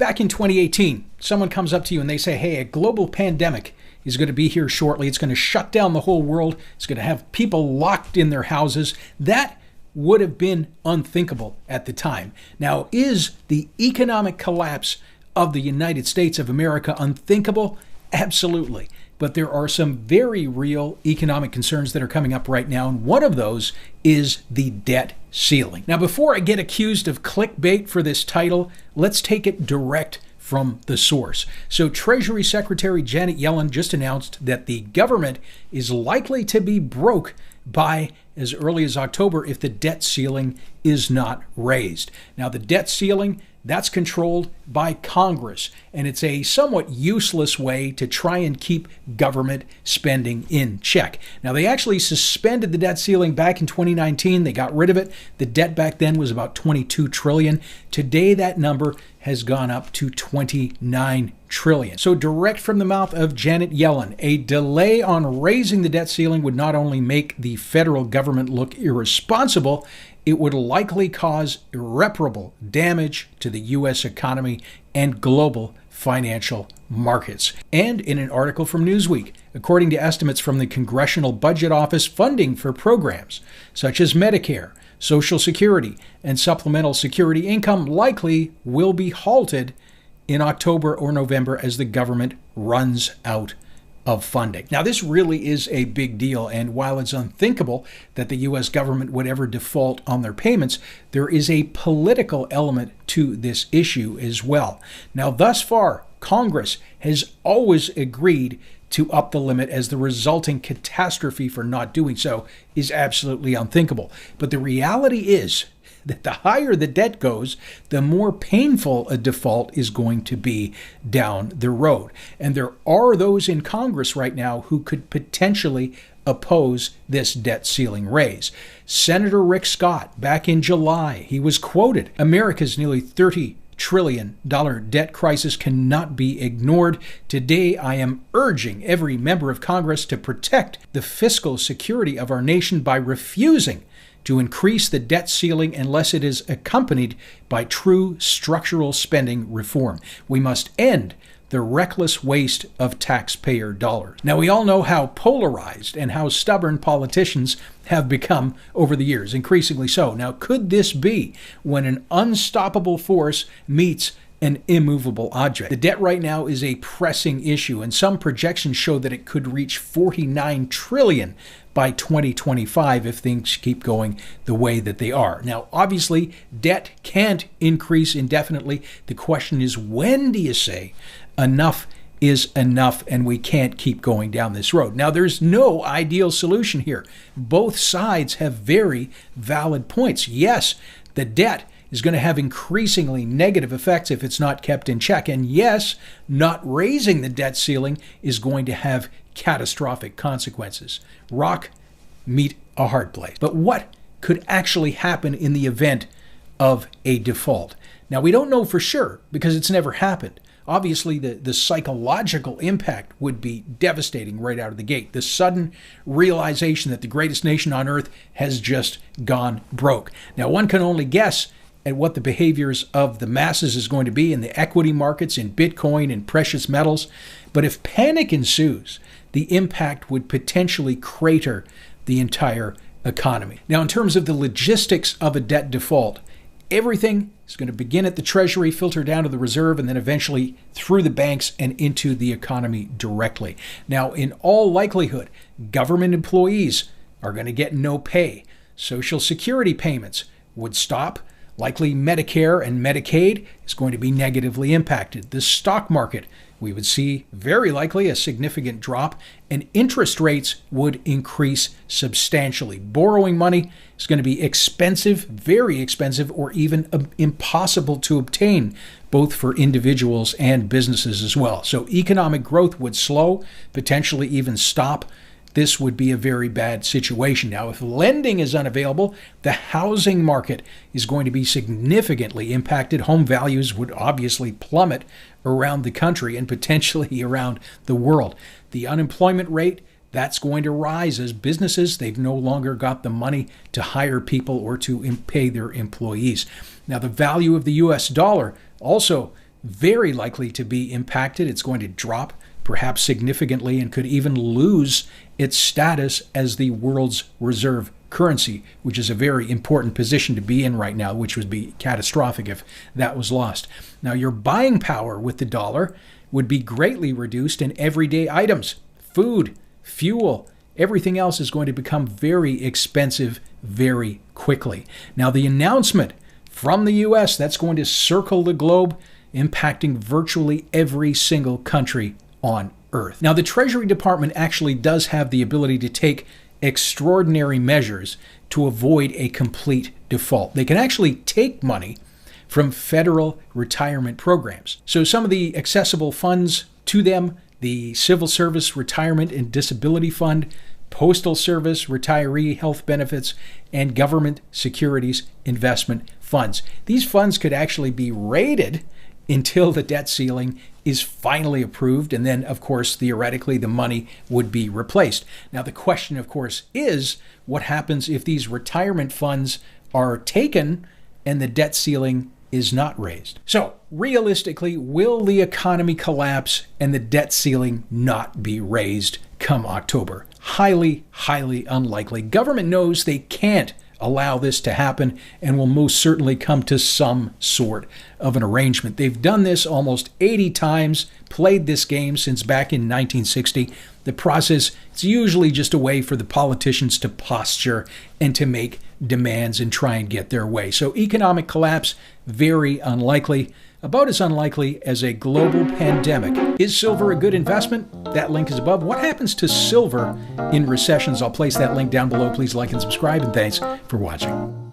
back in 2018, someone comes up to you and they say, hey, a global pandemic is going to be here shortly. It's going to shut down the whole world. It's going to have people locked in their houses. That would have been unthinkable at the time. Now, is the economic collapse of the United States of America unthinkable? Absolutely. But there are some very real economic concerns that are coming up right now, and one of those is the debt ceiling. Now, before I get accused of clickbait for this title, let's take it direct from the source. So Treasury Secretary Janet Yellen just announced that the government is likely to be broke by as early as October if the debt ceiling is not raised. Now, the debt ceiling, that's controlled by Congress, and it's a somewhat useless way to try and keep government spending in check. Now, they actually suspended the debt ceiling back in 2019. They got rid of it. The debt back then was about $22 trillion. Today, that number has gone up to $29 trillion. So direct from the mouth of Janet Yellen, a delay on raising the debt ceiling would not only make the federal government look irresponsible, it would likely cause irreparable damage to the U.S. economy and global financial markets. And in an article from Newsweek, according to estimates from the Congressional Budget Office, funding for programs such as Medicare, Social Security, and supplemental security income likely will be halted in October or November as the government runs out of funding. Now, this really is a big deal, and while it's unthinkable that the U.S. government would ever default on their payments, there is a political element to this issue as well. Now, thus far, Congress has always agreed to up the limit, as the resulting catastrophe for not doing so is absolutely unthinkable. But the reality is that the higher the debt goes, the more painful a default is going to be down the road. And there are those in Congress right now who could potentially oppose this debt ceiling raise. Senator Rick Scott, back in July, he was quoted, "America's nearly $30 trillion debt crisis cannot be ignored. Today, I am urging every member of Congress to protect the fiscal security of our nation by refusing to increase the debt ceiling unless it is accompanied by true structural spending reform. We must end the reckless waste of taxpayer dollars." Now, we all know how polarized and how stubborn politicians have become over the years, increasingly so. Now, could this be when an unstoppable force meets an immovable object? The debt right now is a pressing issue, and some projections show that it could reach $49 trillion by 2025 if things keep going the way that they are. Now, obviously, debt can't increase indefinitely. The question is, when do you say enough is enough and we can't keep going down this road? Now, there's no ideal solution here. Both sides have very valid points. Yes, the debt is going to have increasingly negative effects if it's not kept in check. And yes, not raising the debt ceiling is going to have catastrophic consequences. Rock, meet a hard place. But what could actually happen in the event of a default? Now, we don't know for sure because it's never happened. Obviously, the psychological impact would be devastating right out of the gate. The sudden realization that the greatest nation on earth has just gone broke. Now, one can only guess at what the behaviors of the masses is going to be in the equity markets, in Bitcoin and precious metals. But if panic ensues, the impact would potentially crater the entire economy. Now, in terms of the logistics of a debt default, everything is going to begin at the Treasury, filter down to the Reserve, and then eventually through the banks and into the economy directly. Now, in all likelihood, government employees are going to get no pay. Social Security payments would stop. Likely Medicare and Medicaid is going to be negatively impacted. The stock market, we would see very likely a significant drop, and interest rates would increase substantially. Borrowing money is going to be expensive, very expensive, or even impossible to obtain, both for individuals and businesses as well. So economic growth would slow, potentially even stop. This would be a very bad situation. Now, if lending is unavailable, the housing market is going to be significantly impacted. Home values would obviously plummet around the country and potentially around the world. The unemployment rate, that's going to rise as businesses, they've no longer got the money to hire people or to pay their employees. Now, the value of the U.S. dollar also very likely to be impacted. It's going to drop perhaps significantly and could even lose its status as the world's reserve currency, which is a very important position to be in right now, which would be catastrophic if that was lost. Now, your buying power with the dollar would be greatly reduced in everyday items, food, fuel, everything else is going to become very expensive very quickly. Now, the announcement from the U.S. that's going to circle the globe, impacting virtually every single country on Earth. Now, the Treasury Department actually does have the ability to take extraordinary measures to avoid a complete default. They can actually take money from federal retirement programs. So some of the accessible funds to them, the Civil Service Retirement and Disability Fund, Postal Service Retiree Health Benefits, and Government Securities Investment Funds. These funds could actually be raided until the debt ceiling is finally approved, and then, of course, theoretically, the money would be replaced. Now, the question, of course, is what happens if these retirement funds are taken and the debt ceiling is not raised? So, realistically, will the economy collapse and the debt ceiling not be raised come October? Highly, highly unlikely. Government knows they can't allow this to happen and will most certainly come to some sort of an arrangement. They've done this almost 80 times, played this game since back in 1960. The process is usually just a way for the politicians to posture and to make demands and try and get their way. So economic collapse, very unlikely. About as unlikely as a global pandemic. Is silver a good investment? That link is above. What happens to silver in recessions? I'll place that link down below. Please like and subscribe, and thanks for watching.